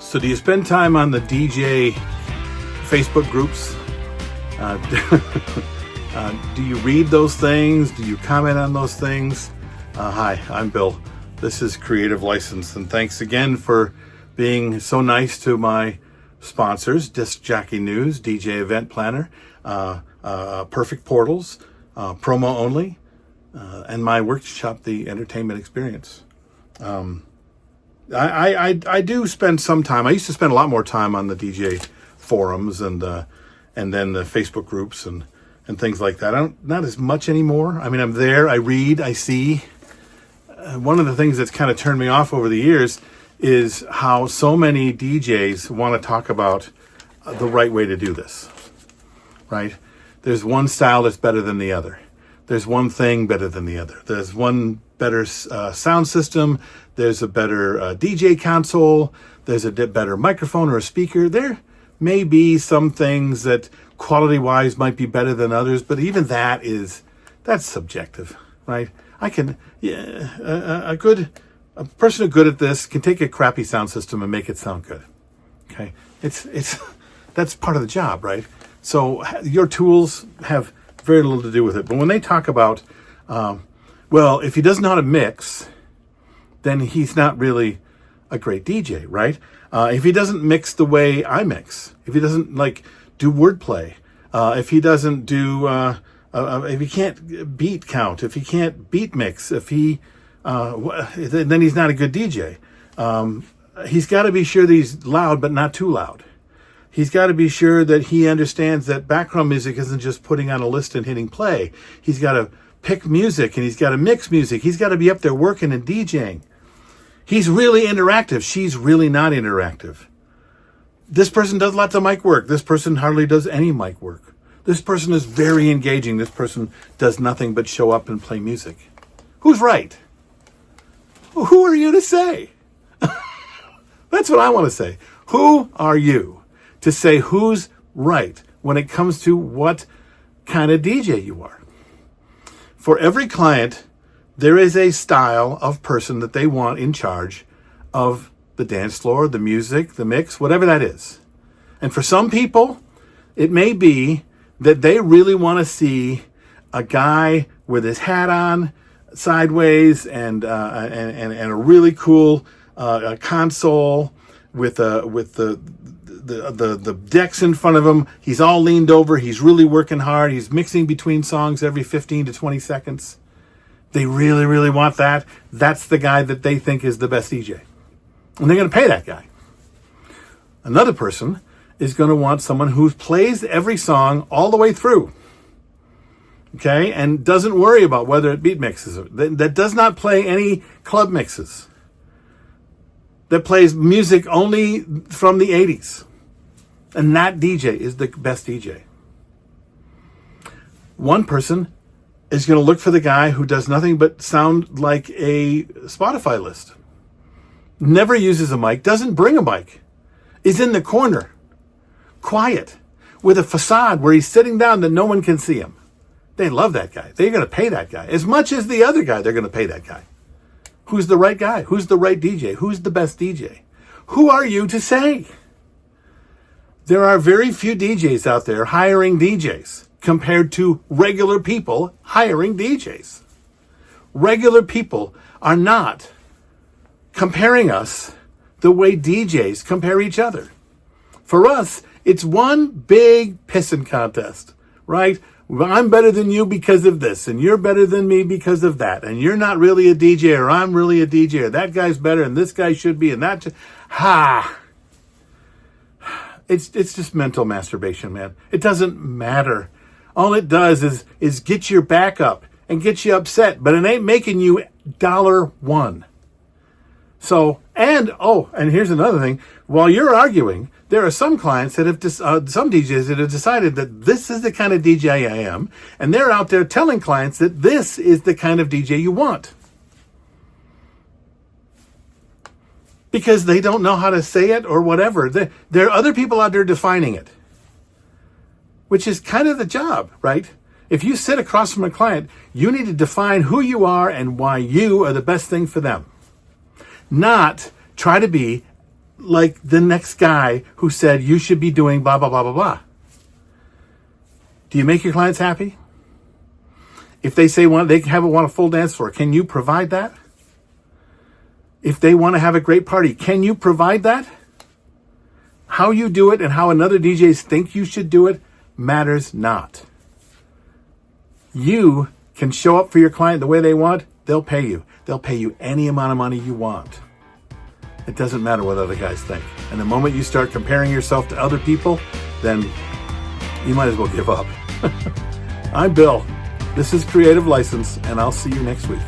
So do you spend time on the DJ Facebook groups? Do you read those things? Do you comment on those things? Hi, I'm Bill. This is Creative License, and thanks again for being so nice to my sponsors, Disc Jockey News, DJ Event Planner, Perfect Portals, Promo Only, and my workshop, The Entertainment Experience. I do spend some time. I used to spend a lot more time on the DJ forums and then the Facebook groups and things like that. Not as much anymore. I mean, I'm there, I read, I see. One of the things that's kind of turned me off over the years is how so many DJs want to talk about the right way to do this, right? There's one style that's better than the other. There's one thing better than the other. There's one better sound system. There's a better DJ console. There's a better microphone or a speaker. There may be some things that quality-wise might be better than others, but even that's subjective, right? A person who's good at this can take a crappy sound system and make it sound good. Okay, that's part of the job, right? So your tools have very little to do with it. But when they talk about, well, if he doesn't know how to mix, then he's not really a great DJ, right? If he doesn't mix the way I mix, if he doesn't do wordplay, if he doesn't do, if he can't beat count, if he can't beat mix, then he's not a good DJ. He's got to be sure that he's loud, but not too loud. He's got to be sure that he understands that background music isn't just putting on a list and hitting play. He's got to pick music and he's got to mix music. He's got to be up there working and DJing. He's really interactive. She's really not interactive. This person does lots of mic work. This person hardly does any mic work. This person is very engaging. This person does nothing but show up and play music. Who's right? Who are you to say? That's what I want to say. Who are you to say who's right when it comes to what kind of DJ you are? For every client, there is a style of person that they want in charge of the dance floor, the music, the mix, whatever that is. And for some people, it may be that they really want to see a guy with his hat on sideways and a really cool console with the decks in front of him. He's all leaned over. He's really working hard. He's mixing between songs every 15 to 20 seconds. They really, really want that. That's the guy that they think is the best DJ. And they're going to pay that guy. Another person is going to want someone who plays every song all the way through. Okay? And doesn't worry about whether it beat mixes. That does not play any club mixes. That plays music only from the 80s. And that DJ is the best DJ. One person is going to look for the guy who does nothing but sound like a Spotify list. Never uses a mic, doesn't bring a mic, is in the corner, quiet, with a facade where he's sitting down that no one can see him. They love that guy. They're going to pay that guy. As much as the other guy, they're going to pay that guy. Who's the right guy? Who's the right DJ? Who's the best DJ? Who are you to say? There are very few DJs out there hiring DJs compared to regular people hiring DJs. Regular people are not comparing us the way DJs compare each other. For us, it's one big pissing contest, right? I'm better than you because of this, and you're better than me because of that, and you're not really a DJ, or I'm really a DJ, or that guy's better, and this guy should be, and that... It's just mental masturbation, man. It doesn't matter. All it does is get your back up and get you upset, but it ain't making you $1. So, and here's another thing. While you're arguing, there are some clients that have, some DJs that have decided that this is the kind of DJ I am, and they're out there telling clients that this is the kind of DJ you want. Because they don't know how to say it or whatever. There are other people out there defining it, which is kind of the job, right? If you sit across from a client, you need to define who you are and why you are the best thing for them. Not try to be like the next guy who said you should be doing blah, blah, blah, blah, blah. Do you make your clients happy? If they say they want a full dance floor, can you provide that? If they want to have a great party, can you provide that? How you do it and how another DJs think you should do it matters not. You can show up for your client the way they want, they'll pay you. They'll pay you any amount of money you want. It doesn't matter what other guys think. And the moment you start comparing yourself to other people, then you might as well give up. I'm Bill. This is Creative License, and I'll see you next week.